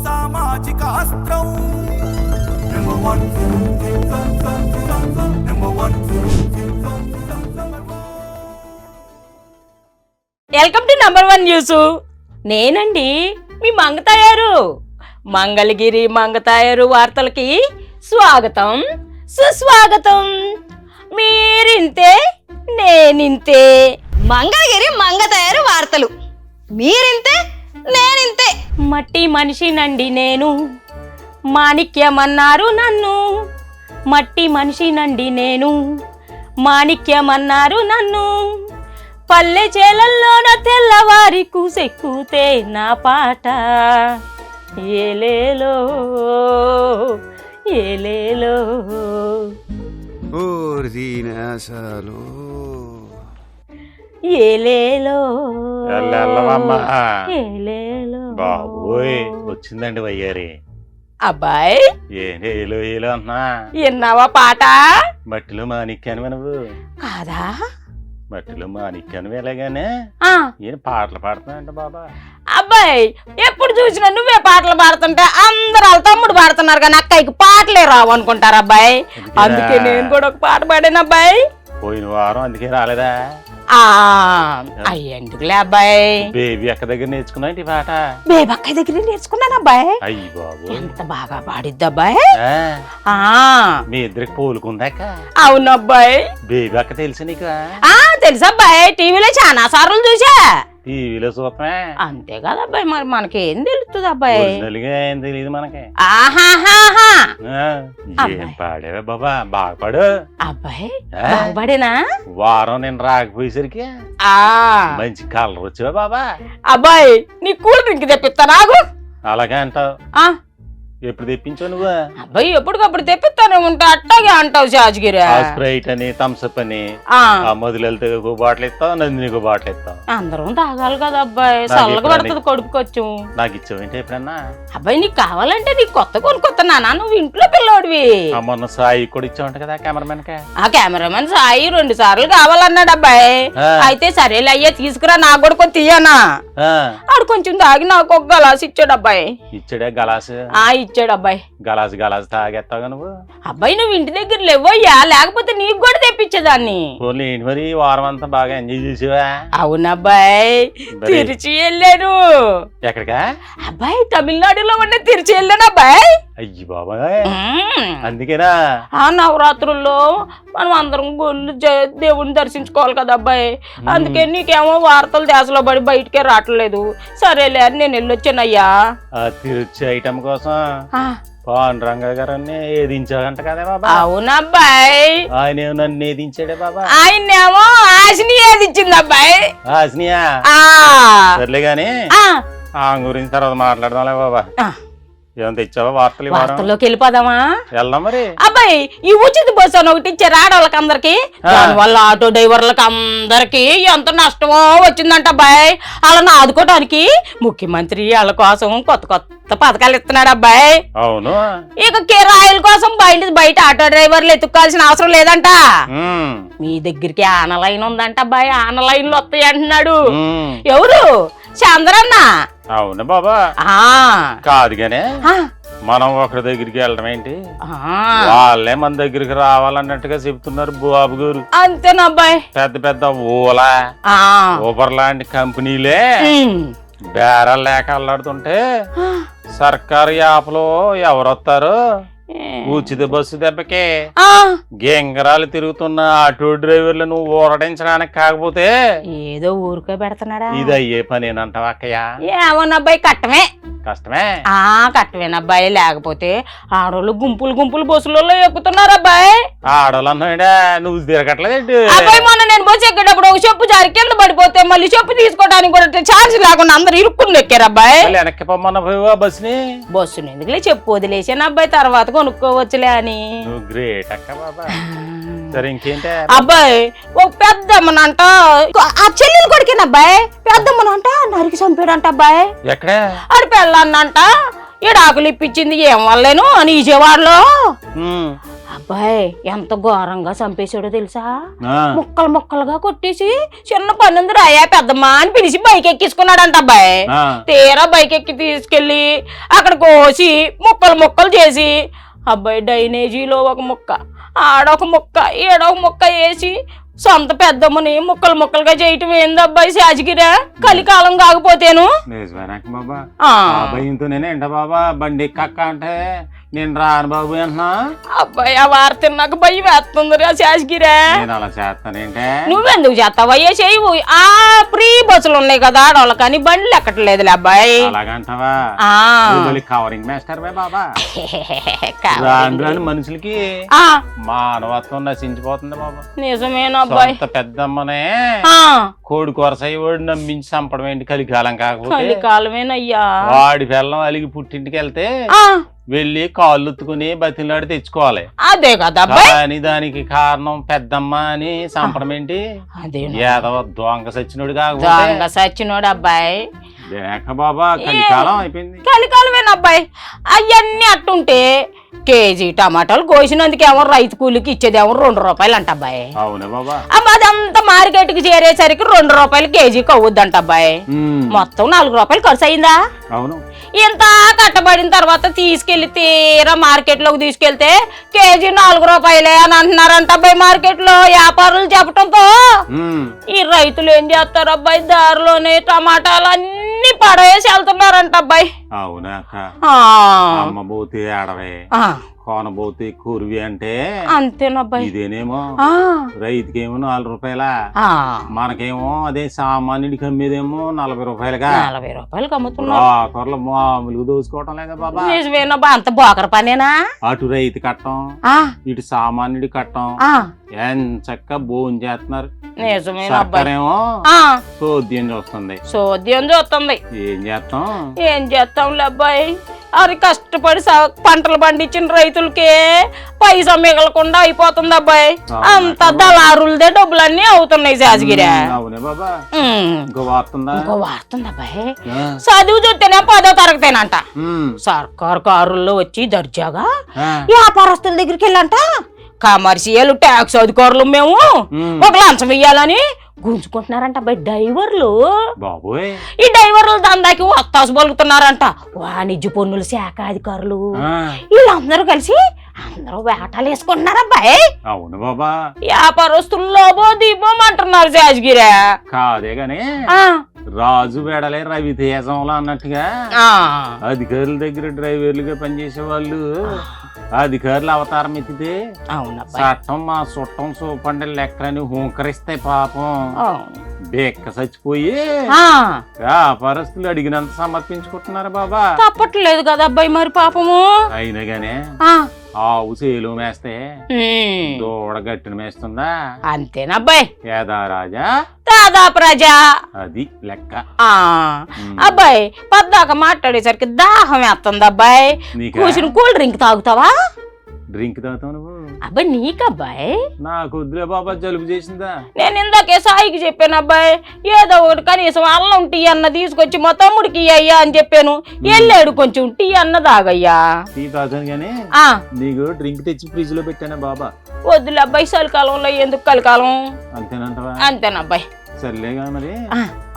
సామాజిక అస్త్రం welcome to number 1 news. నేనండి మీ మంగతాయారు. మంగళగిరి మంగతాయారు వార్తలకి స్వాగతం సుస్వాగతం. మీరింతే నేనింతే. మంగళగిరి మంగతాయారు వార్తలు. మీరింతే నేనింతే. మట్టి మనిషినండి నేను, మాణిక్యమన్నారు నన్ను. మట్టి మనిషినండి నేను, మాణిక్యమన్నారు నన్ను. పల్లె చేలల్లోన తెల్లవారి కూసెక్కుతే నా పాట ఏలేలో ఏలేలో. ఏలేలో ఏలేలో. బాబోయ్ వచ్చిందండి వయ్యారి. అబ్బాయి ఏంటి ఏలో ఏలో అంటున్నా? విన్నావా పాట? మట్టిలో మాణిక్యాను నువ్వు కాదా? మట్టిలో మాణిక్యాను ఎలాగానే ఏం పాటలు పాడుతున్నాయంట బాబా? అబ్బాయి ఎప్పుడు చూసినా నువ్వే పాటలు పాడుతుంటే అందరు వాళ్ళ తమ్ముడు పాడుతున్నారు కానీ అక్కడికి పాటలే రావు అనుకుంటారు అబ్బాయి. అందుకే నేను కూడా ఒక పాట పాడాను అబ్బాయి. పోయిన వారం అందుకే రాలేదా? అయ్యందుకులే అబ్బాయి. బేబీ అక్క దగ్గర నేర్చుకున్నా ఈ పాట? బేబీ అక్క దగ్గర నేర్చుకున్నాను అబ్బాయి. అయ్యి బాబు ఎంత బాగా పాడిద్ది అబ్బాయి. మీ ఇద్దరికి పోలుకుందాక? అవును అబ్బాయి. బేబీ అక్క తెలుసు నీకు? తెలుసు అబ్బాయి, టీవీలో చాలా సార్లు చూసా. టీవీలో చూపమే అంతే కదా అబ్బాయి, మరి మనకేం తెలుస్తుంది అబ్బాయి? ఏం తెలియదు మనకి. ఏం పాడేవే బాబా? బాగా పాడు అబ్బాయి. బాగుపడేనా? వారం నేను రాకపోయేసరికి మంచి కలర్ వచ్చావా బాబా? అబ్బాయి నీ కూల్ డ్రింక్ తెప్పిస్తా నాకు. అలాగే అంటావు. ఎప్పుడు తెప్పించావు నువ్వు? అబ్బాయి ఎప్పటికప్పుడు తెప్పిస్తానే ఉంటా, అట్టాగే అంటావు షాజగిరి. స్ప్రైట్ అని థమ్స్అప్ అని మొదలెళ్తే ఒక బాటిల్ ఇస్తావు, నందినికి బాటిల్ ఇస్తావు. అందరం తాగాలి కదా అబ్బాయి, చల్లగా పడుతుంది కడుపుకొచ్చు. నాకు ఇచ్చావేంటి ఎప్పుడన్నా? అబ్బాయి నీకు కావాలంటే నీకు కొత్త కొనుక్కొస్తున్నానా? నువ్వు ఇంట్లో పిల్లోడివి. మొన్న సాయి కూడా ఇచ్చావంట కదా కెమెరామెన్ కి? ఆ కెమెరామెన్ సాయి 2 సార్లు కావాలన్నాడు అబ్బాయి. అయితే సరేలే అయ్యే తీసుకురా, నాకు కూడా కొంచెం తీయనా. ఆడు కొంచెం తాగి నాకు ఒక గలాస్ ఇచ్చాడు అబ్బాయి. ఇచ్చాడే గలాస్? ఇచ్చాడు అబ్బాయి. గలాస్ గలాస్ తాగేస్తావుగా నువ్వు? అబ్బాయి నువ్వు ఇంటి దగ్గర లేవయ్యా, లేకపోతే నీకు కూడా తెప్పించేదాన్ని. ఏంటి మరి వారం అంతా బాగా ఎంజాయ్ చేసేవా? అవునబ్బాయి, తిరుచి వెళ్ళాను. ఎక్కడికా అబ్బాయి? తమిళనాడులో ఉన్న తిరుచి వెళ్ళాను అబ్బాయి. అయ్యి బాబాయ్, అందుకేనా ఆ నవరాత్రుల్లో మనం అందరం గుళ్ళు దేవుడిని దర్శించుకోవాలి కదా అబ్బాయి. అందుకే నీకేమో వార్తలు దేశంలో పడి బయటకే రావట్లేదు. సరేలే అని నేను వెళ్ళొచ్చానయ్యా. తిరుచి ఐటమ్ కోసం పవన్ రంగ గారని ఏదించాడంట కదా బాబా? అవునబ్బాయి. ఆయన నన్ను ఏదించాడే బాబా? ఆయనేమో ఆశని ఏదిచ్చింది అబ్బాయి. ఆశనియా? సర్లే గాని ఆ గురించి తర్వాత మాట్లాడదాంలే బాబా. ఏమంత ఇచ్చావా వార్తలు? వార్తల్లోకి వెళ్ళిపోదామా? వెళ్దాం మరి. అబ్బాయి ఈ ఉచిత బస్సు అని ఒకటి ఇచ్చారు ఆడవాళ్ళకి అందరికి. దానివల్ల ఆటో డ్రైవర్లకు అందరికి ఎంత నష్టమో వచ్చిందంట అబ్బాయి. వాళ్ళని ఆదుకోవడానికి ముఖ్యమంత్రి వాళ్ళ కోసం కొత్త కొత్త పథకాలు ఇస్తున్నాడు అబ్బాయి. అవును. ఇక కిరాయిల కోసం బయట ఆటో డ్రైవర్లు ఎత్తుక్కోవాల్సిన అవసరం లేదంట. మీ దగ్గరికి ఆనలైన్ ఉందంట అబ్బాయి. ఆనలైన్లు వస్తాయి అంటున్నాడు. ఎవరు? చంద్రన్న. అవును బాబా. కాదు గానే మనం ఒకరి దగ్గరికి వెళ్ళడం ఏంటి, వాళ్ళే మన దగ్గరికి రావాలన్నట్టుగా చెప్తున్నారు బాబు గారు. అంతేనబ్బాయి. పెద్ద పెద్ద ఊబర్ లాంటి కంపెనీలే బేరాలు లేక అల్లాడుతుంటే సర్కారు యాప్లో ఎవరొస్తారు? ఉచిత బస్సు దెబ్బకి గెంగరాలు తిరుగుతున్న ఆటో డ్రైవర్లు నువ్వు ఊరడించడానికి కాకపోతే ఏదో ఊరికే పెడుతున్నాడా? ఇది అయ్యే పనేనంటావా అక్కయ్య? ఏమోనబ్బాయి, కట్టమే. కష్టమే? కట్టమేనబ్బాయి. లేకపోతే ఆడోళ్ళు గుంపులు గుంపులు బస్సులలో ఎక్కుతున్నారు అబ్బాయి. ఆడోళ్ళు అన్నాడా? నువ్వు తిరగట్లేదు అబ్బాయి. మొన్న నేను బస్సు ఎక్కేటప్పుడు ఒక చెప్పు జారి కింద పడిపోతే మళ్ళీ చెప్పు తీసుకోవడానికి కూడా ఛార్జ్ లేకుండా అందరు ఇరుక్కుని ఎక్కారు అబ్బాయి. వెనక్కి పొమ్మన్న పోయావా బస్సుని? బస్సుని ఎందుకులే, చెప్పు వదిలేసాను అబ్బాయి, తర్వాత కొనుక్కోవచ్చులే అని. నువ్వు గ్రేట్ అక్క బాబా. సరే ఇంకేంటే అబ్బాయి? ఒక పెద్దమ్మనంట ఆ చెల్లెలు కొడుకేనా అబ్బాయి? పెద్దమ్మనంట నరికి చంపాడంట అబ్బాయి. ఎక్కడ? ఆడి పెళ్ళాన్నంట ఈడాకులు ఇప్పించింది ఏం వల్లేను అని విజయవాడలో. బాయ్ ఎంత ఘోరంగా చంపేశాడో తెలుసా? ఆ, ముక్కలు ముక్కలుగా కొట్టేసి చిన్న పని ఉంది రాయా పెద్దమ్మా అని పిలిచి బైక్ ఎక్కించుకున్నాడంట అబ్బాయి. ఆ. తీరా బైక్ ఎక్కి తీసుకెళ్లి అక్కడ కోసి ముక్కలు ముక్కలు చేసి అబ్బాయి డ్రైనేజీలో ఒక ముక్క ఆడొక ముక్క ఈడొక ముక్క వేసి సొంత పెద్దమ్మని ముక్కలు ముక్కలుగా చేయటం ఏంది అబ్బాయి శాజగిరా? కలికాలం కాకపోతేను. నిజమేనాక బాబా? ఆ. ఆ భయంతో నేనేంట బాబా బండి ఎక్కక్క అంటే నేను రాను బాబు అంటున్నా. అబ్బాయి ఆ వార్త నాకు భయం వేస్తుందిరా శాజగిరా. నేను అలా చేస్తానేంటే? నువ్వెందుకు చేస్తావు? అయ్యే చేయవు. ఆ ఫ్రీ బస్సులు ఉన్నాయి కదా ఆడవాళ్ళ కానీ బండ్లు ఎక్కట్లేదులే అబ్బాయి. అలాగంటావా? ఆ. కవరింగ్ మాస్టర్ బాబా. కావాలి. రాను రాను మనుషులకి ఆ, మానవత్వం నశించిపోతుంది బాబా. నిజమేనా అబ్బాయి? సొంత పెద్దమ్మనే ఆ, కోడి కొరసయ్యవాడు నమ్మించి చంపడం ఏంటి కలికాలం కాకపోతే? కలికాలమేనయ్యా. వాడి పిల్లం అలిగి పుట్టింటికి వెళ్తే ఆ, వెళ్ళి కాళ్ళు ఎత్తుకుని బతిలాడి తెచ్చుకోవాలి. అదే కదా అబ్బాయి. కానీ దానికి కారణం పెద్దమ్మ అని చంపడం ఏంటి? అదే ఏదో దొంగ సచ్చినోడు దొంగ కాకపోతే సచ్చినోడు అబ్బాయి. దేక బాబా కలికాలం అయిపోయింది. కలికాలమేనా అబ్బాయి? అవన్నీ అట్టుంటే కేజీ టమాటాలు కోసినందుకేమో రైతు కూలికి ఇచ్చేదేమో 2 రూపాయలు అంట అబ్బాయి. అవునే బాబా. అదంతా మార్కెట్కి చేరేసరికి 2 రూపాయలు కేజీకి అవుద్దంట అబ్బాయి. మొత్తం 4 రూపాయలు ఖర్చు అయిందా? అవును. ఇంత కట్టబడిన తర్వాత తీసుకెళ్లి తీరా మార్కెట్ లోకి తీసుకెళ్తే కేజీ 4 రూపాయలే అని అంటున్నారంట అబ్బాయి మార్కెట్ లో వ్యాపారులు చెప్పడంతో. ఈ రైతులు ఏం చేస్తారు అబ్బాయి? దారిలోనే టమాటాలు అన్ని పడేసి వెళ్తున్నారంట అబ్బాయి. అవునా అక్క? ఆ, అమ్మ పోతే ఆడవే, ఆ, కోనబోతే కూర్వి అంటే అంతేనబ్బాయి. ఇదేనేమో ఆ, రైతుకేమో 4 రూపాయల, ఆ, మనకేమో అదే సామాన్యుడికి అమ్మేదేమో 40 రూపాయలుగా. 40 రూపాయలకి అమ్ముతున్నారు. రాకర్లు మామూలుగా దోసుకోవటం లేదా బాబా? నిజమేనబ్బా, అంత బోకర పనేనా? అటు రైతు కట్టం, ఆ, ఇటు సామాన్యుడి కట్టం, ఆ, ఎంచక్క భోజనం చేస్తున్నారు. నిజమేనబ్బాయి. సర్కారేమో ఆ, చోద్యం చూస్తుంది. సోద్యం చూస్తుంది. ఏం చేస్తాం? ఏం చేస్తాంలే అబ్బాయి? అది కష్టపడి పంటలు పండించిన రైతులకే పైసా మిగలకుండా అయిపోతుంది అబ్బాయి. అంత దళారులదే డబ్బులన్నీ అవుతున్నాయి శాజగిరా. అవునే బాబా. ఉమ్. ఇంకో వార్తుందా? ఇంకో వార్తుంది అబ్బాయి. చదువు చూస్తేనే 10వ తరగతేనంట. సర్కారు కారుల్లో వచ్చి దర్జాగా వ్యాపారస్తుల దగ్గరికి వెళ్ళంట కమర్షియల్ ట్యాక్స్ అధికారులు మేము ఒక లంచం ఇయ్యాలని గుంజుకుంటున్నారంట అబ్బాయి డ్రైవర్లు. బాబోయ్. ఈ డ్రైవర్లు దందాకి వత్తాసు పలుకుతున్నారంట వాణిజ్య పన్నుల శాఖ అధికారులు. వీళ్ళందరూ కలిసి అందరూ వేటాలు వేసుకుంటున్నారు అబ్బాయి. అవును బాబా. వ్యాపారస్తులు లోబో దీపం అంటున్నారు శాజగిరా. కాదే గాని రాజు వెడలే రవితేజంలో అన్నట్టుగా అధికారుల దగ్గర డ్రైవర్లుగా పనిచేసే వాళ్ళు అధికారులు అవతారం ఎత్తితే చట్టం మా చుట్టం చూపండి లెక్కలని హూంకరిస్తే పాపం బెక్క చచ్చిపోయి వ్యాపారస్తులు అడిగినంత సమర్పించుకుంటున్నారు బాబా. తప్పట్లేదు కదా అబ్బాయి మరి పాపము. అయినా గానే ఆవు చేలు మేస్తే దూడ గట్టిన మేస్తుందా? అంతేనబ్బాయి. ఏదా రాజా దాదా ప్రజా అది లెక్క. అబ్బాయి పద్దాక మాట్లాడేసరికి దాహం వేస్తుంది అబ్బాయి. కూర్చుని కూల్ డ్రింక్ తాగుతావా? డ్రింక్ తాగుతావు నువ్వు? అబ్బాయి నీకబ్బాయి. నాకు వద్దులే బాబా, జలుబు చేసిందా? నేను ఇందాకే సాయికి చెప్పాను అబ్బాయి, ఏదో ఒకటి కనీసం అల్లం టీ అన్న తీసుకొచ్చి మా తమ్ముడికి అయ్యా అని చెప్పాను. వెళ్ళాడు కొంచెం టీ అన్న తాగయ్యా. టీ తాగాను గానీ నీకు డ్రింక్ తెచ్చి ఫ్రిడ్జ్ లో పెట్టానా బాబా? వద్దులే అబ్బాయి, చలికాలంలో ఎందుకు కలికాలం. అంతేనంటవా? అంతేనబ్బాయి. సర్లేగా మరి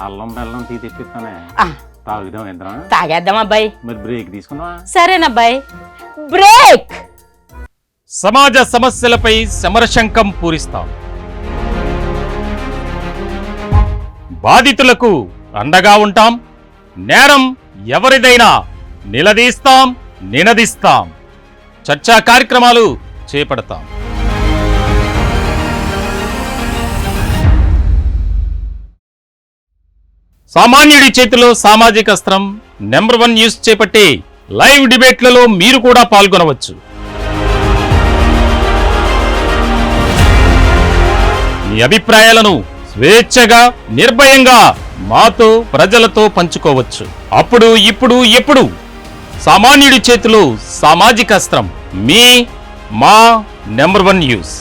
అల్లం బెల్లం టీ తెప్పిస్తానే, తాగుదాం ఇద్దరం. తాగేద్దాం అబ్బాయి. మరి బ్రేక్ తీసుకున్నావా? సరేనబ్బాయి. బ్రేక్. సమాజ సమస్యలపై సమరశంఖం పూరిస్తాం. బాధితులకు అండగా ఉంటాం. నేరం ఎవరిదైనా నిలదీస్తాం, నినదిస్తాం. చర్చా కార్యక్రమాలు చేపడతాం. సామాన్యుడి చేతిలో సామాజిక అస్త్రం నంబర్ 1 న్యూస్ చేపట్టే లైవ్ డిబేట్లలో మీరు కూడా పాల్గొనవచ్చు. మీ అభిప్రాయాలను స్వేచ్ఛగా నిర్భయంగా మాతో ప్రజలతో పంచుకోవచ్చు. అప్పుడు ఇప్పుడు ఎప్పుడు సామాన్యుడి చేతిలో సామాజిక అస్త్రం మా నంబర్ 1 న్యూస్.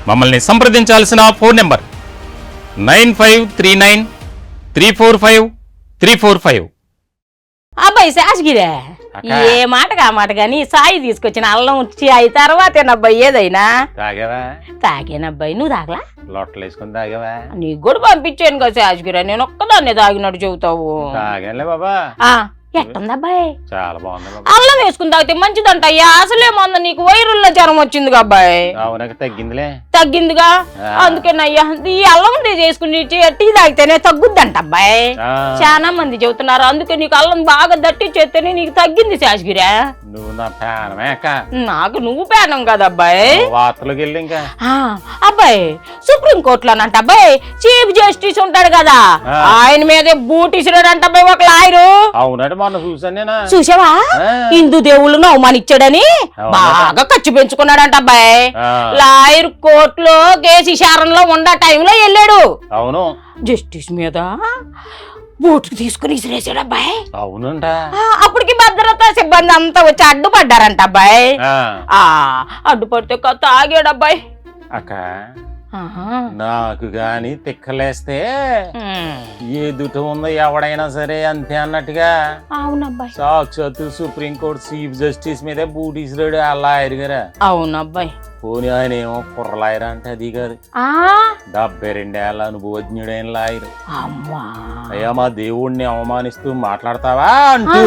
మమ్మల్ని సంప్రదించాల్సిన ఫోన్ నెంబర్ 9539345345. అబ్బాయి శాసగిరే అక్క. ఏ మాటగా ఆ మాట గాని సాయి తీసుకొచ్చిన అల్లం చాయ్ తర్వాతేనబ్బాయి ఏదైనా తాగావా? తాగేనబ్బాయి నువ్వు తాగలా లొట్టలు వేసుకుని తాగావా? నీకు కూడా పంపించాను కదా శాసగిరా నేను ఒక్కదాన్నే తాగినట్టు చెబుతావు తాగానులే బాబా. ఎట్టుందబ్బాయి చాలా బాగుంది బాబా. అల్లం వేసుకుని తాగితే మంచిదంట అయ్యా అసలేమన్నా నీకు వైరుల్లో జ్వరం వచ్చిందిగా అబ్బాయి అవునక తగ్గిందిలే. తగ్గిందిగా అందుకేనయ్యా ఈ అల్లం చేసుకుని టీ తాగితేనే తగ్గుద్దంట అబ్బాయి చాలా మంది చెబుతున్నారు అందుకే నీకు అల్లం బాగా దట్టి చేస్తేనే నీకు తగ్గింది శాసగిరా నువ్వు నా ప్రాణమే అక్క. నాకు నువ్వు పేనం కదా అబ్బాయి వార్తలోకి వెళ్ళి ఇంకా అబ్బాయి సుప్రీంకోర్టులోనంట అబ్బాయి చీఫ్ జస్టిస్ ఉంటాడు కదా ఆయన మీదే బూటిసిరాడంట అబ్బాయి ఒక లాయరు. అవునంటే మొన్న చూసాను నేను. చూసావా హిందూ దేవుళ్ళను అవమానిచ్చాడని బాగా ఖర్చు పెంచుకున్నాడంట అబ్బాయి. లాయర్ కోర్టులో కేసు విచారణలో ఉన్న టైంలో వెళ్ళాడు. అవును జస్టిస్ మీద బూటు తీసుకుని విసిరేసాడు అబ్బాయి. అవునంట. అప్పటికి భద్రతా సిబ్బంది అంతా వచ్చి అడ్డుపడ్డారంట అబ్బాయి. అడ్డుపడితే తాగాడు అబ్బాయి. అక్క నాకు గాని తిక్కలేస్తే ఎదుట ఉన్న ఎవడైనా సరే అంతే అన్నట్టుగా అవునబ్బాయి సాక్షాత్తు సుప్రీంకోర్టు చీఫ్ జస్టిస్ మీదే బూటీసురాడు ఆ లాయర్ గారా. అవునబ్బాయి పోనీ ఆయన ఏమో కుర్ర లాయర్ అంటే అది కాదు 72 ఏళ్ళ అనుభవజ్ఞుడైన లాయర్. అయ్యా మా దేవుణ్ణి అవమానిస్తూ మాట్లాడతావా అంటూ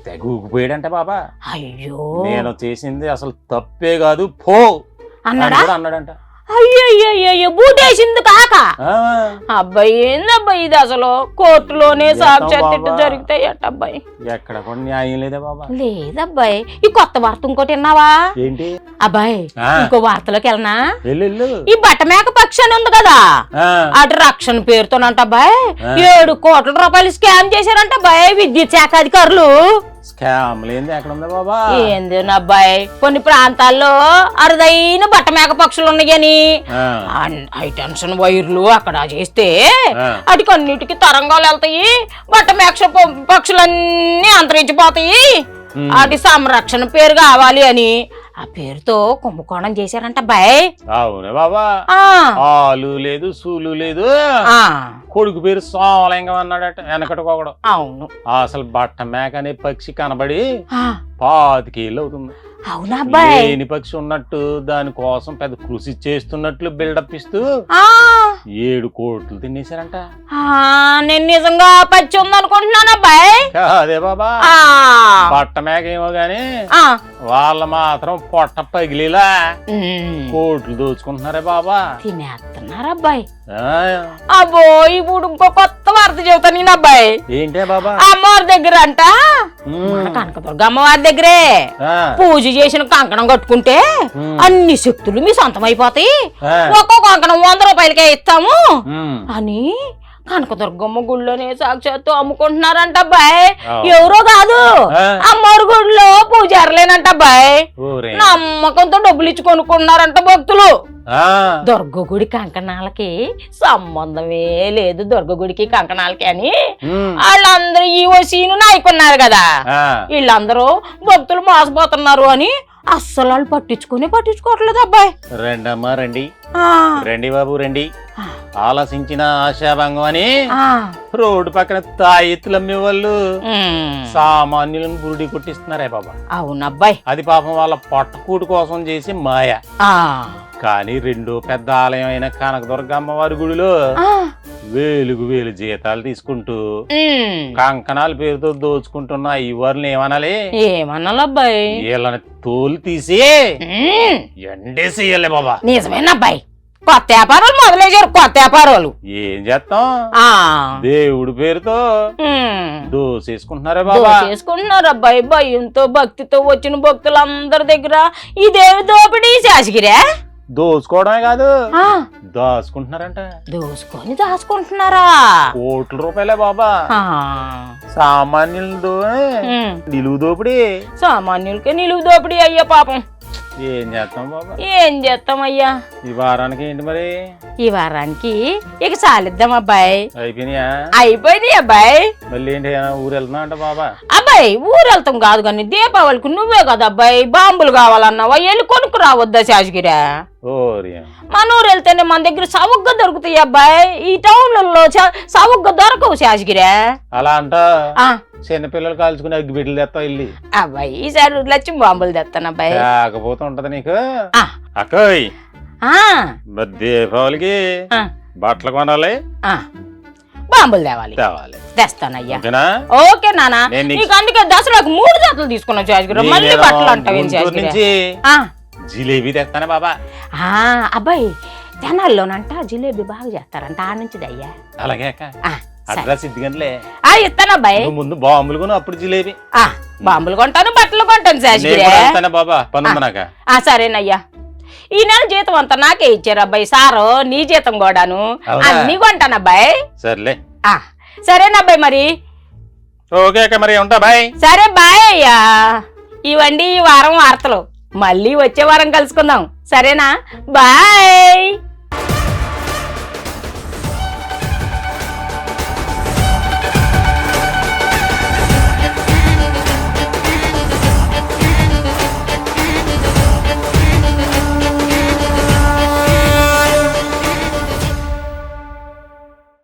తెగ ఊగిపోయాడంట బాబా. అయ్యో నేను చేసింది అసలు తప్పే కాదు పో అన్నాడంట. అయ్యో బూటేసింది కాక అబ్బాయి ఏందబ్బాయి ఇది అసలు కోర్టులోనే సాక్షాత్తు జరుగుతాయి అట్ట అబ్బాయి. ఎక్కడ కూడా న్యాయం లేదే బాబా. లేదబ్బాయి ఈ కొత్త వార్త ఇంకోటి విన్నావా? ఏంటి అబ్బాయి ఇంకో వార్తలోకి వెళ్ళనా? ఈ బట్టమేక పక్షి అని ఉంది కదా అటు రక్షణ పేరుతోనంట అబ్బాయి 7 కోట్ల రూపాయలు స్కామ్ చేశారంట అబ్బాయి విద్యుత్ శాఖ అధికారులు. స్కామ్ లేని ఎక్కడ ఉంది బాబా? ఏంది అబ్బాయి కొన్ని ప్రాంతాల్లో అరుదైన బట్టమేక పక్షులు ఉన్నాయని హై టెన్షన్ వైర్లు అక్కడ చేస్తే వాటికి అన్నిటికీ తరంగాలు వెళ్తాయి బట్టమేక పక్షులన్నీ అంతరించిపోతాయి వాటి సంరక్షణ పేరు కావాలి అని ఆ పేరుతో కుంభకోణం చేశారంట అబ్బాయి. అవునే బాబా. ఆలు లేదు సూలు లేదు కొడుకు పేరు సోమలింగం అన్నాడట వెనకటికొకడు. అవును అసలు బట్ట మేక అనే పక్షి కనబడి 25 ఏళ్ళు అవుతుంది. అవునా అబ్బాయి? లేని పక్షి ఉన్నట్టు దాని కోసం పెద్ద కృషి చేస్తున్నట్లు బిల్డప్ ఇస్తూ 7 కోట్లు తినేశారంట. నేను నిజంగా పచ్చి ఉందనుకుంటున్నాను అబ్బాయి. అదే బాబా బట్ట మేక ఏమో గాని వాళ్ళ మాత్రం పొట్ట పగిలిలా కోట్లు దోచుకుంటున్నారే బాబా. తినేస్తున్నారు అబ్బాయి. అబ్బో ఇప్పుడు ఇంకో కొత్త వార్త చెబుతాను నేను అబ్బాయి. ఏంటే బాబా? అమ్మవారి దగ్గర అంట కనకదుర్గ అమ్మవారి దగ్గరే పూజ చేసిన కంకణం కట్టుకుంటే అన్ని శక్తులు మీ సొంతం అయిపోతాయి ఒక్కో కంకణం 100 రూపాయలకే ఇస్తాము అని కనకదుర్గమ్మ గుళ్ళోనే సాక్షాత్తు అమ్ముకుంటున్నారంట అబ్బాయి. ఎవరో కాదు అమ్మవారి గుడిలో పూజారులేనంట అబ్బాయి. నమ్మకంతో డబ్బులు ఇచ్చి కొనుక్కున్నారంట భక్తులు. దుర్గ గుడి కంకణాలకి సంబంధమే లేదు దుర్గ గుడికి కంకణాలకి అని వాళ్ళందరూ ఈ సీను నాయకున్నారు కదా వీళ్ళందరూ భక్తులు మోసపోతున్నారు అని అస్సలు వాళ్ళు పట్టించుకోవట్లేదు అబ్బాయి. రండమ్మా రండి రండి బాబు రండి. ఆలోచించిన ఆశాభంగం అని రోడ్డు పక్కన తాయెత్తులు అమ్మే వాళ్ళు సామాన్యులను బురుడి కొట్టిస్తున్నారే బాబా. అవునబ్బాయి అది పాపం వాళ్ళ పొట్టకూడు కోసం చేసి మాయ. కానీ రెండో పెద్ద ఆలయం అయిన కనకదుర్గ అమ్మవారి గుడిలో వేలు జీతాలు తీసుకుంటూ కంకణాల పేరుతో దోచుకుంటున్న ఈ వారిని ఏమనాలబ్బాయి? వీళ్ళని తోలు తీసి ఎండేసేయాలి బాబా. నిజమేనబ్బాయి కొత్త వ్యాపారాలు మొదలయ్యారు కొత్త వ్యాపారాలు. ఏం చేస్తాం దేవుడి పేరుతో దోసేసుకుంటున్నారే బాబా. చేసుకుంటున్నారు అబ్బాయి భయంతో భక్తితో వచ్చిన భక్తులందరి దగ్గర ఈ దేవి దోపిడీ శాసగిరే. దోచుకోవడమే కాదు దాచుకుంటున్నారంట. దాచుకుంటున్నారా? కోట్ల రూపాయలే బాబా. సామాన్యులతో నిలువు దోపిడీ. సామాన్యులకే నిలువు దోపిడీ అయ్యా పాపం. ఏం చేస్తాం బాబా? ఏం చేస్తాం అయ్యా? ఈ వారానికి ఏంటి మరి? ఈ వారానికి ఇక సాలిద్దాం అబ్బాయి. అయిపోయినాయా? అయిపోయినాయి అబ్బాయి. మళ్ళీ ఏంటి ఊరు వెళ్తున్నా అంట బాబా? అబ్బాయి అబ్బాయి ఊరు వెళ్తాం కాదు కానీ దీపావళికి నువ్వే కదా అబ్బాయి బాంబులు కావాలన్నావా వెళ్ళి కొనుక్కు రావద్దా శాసగిరా ఓరి మన ఊరు వెళ్తేనే మన దగ్గర సవుగ్గా దొరుకుతాయి అబ్బాయి ఈ టౌన్లలో సవుగ్గా దొరకవు శాసగిరా అలా అంట చిన్నపిల్లలు కాల్చుకుని అగ్గి బిడ్డలు తెస్తావు వెళ్ళి అబ్బాయి ఈసారి లక్ష్మి బాంబులు తెస్తాను అబ్బాయి కాకపోతే ఉంటది నీకు అక్కయ్ మరి దీపావళికి బట్టలు కొనాలి బాంబులు తేవాలి తెస్తానయ్యా ఓకే నానా నీకు అందుకే దసరాకు 3 జతలు తీసుకున్నావు శాసగిరా మళ్ళీ బట్టలు అంటావు జిలేబీ తెస్తానా బాబా అబ్బాయి తెనాల్లోనంట జిలేబీ బాగా చేస్తారంట ఆ నుంచి దయ్యా అలాగే అడ్రస్ ఇద్దిగంటలే ఇస్తానబ్బాయి ముందు బాంబులు కొని అప్పుడు జిలేబీ బాంబులు కొంటాను బట్టలు కొంటాను శాసగిరా బాబా పనుందనాక సరేనయ్యా ఈ నెల జీతం అంతా నాకే ఇచ్చారు అబ్బాయి సారు నీ జీతం కూడాను అన్ని కొంటానబ్బాయి సర్లే సరేనబ్బాయి మరి ఓకే మరి ఉంటా బాయ్ సరే బాయ్ అయ్యా ఇవండి ఈ వారం వార్తలు మళ్ళీ వచ్చే వారం కలుసుకుందాం సరేనా బాయ్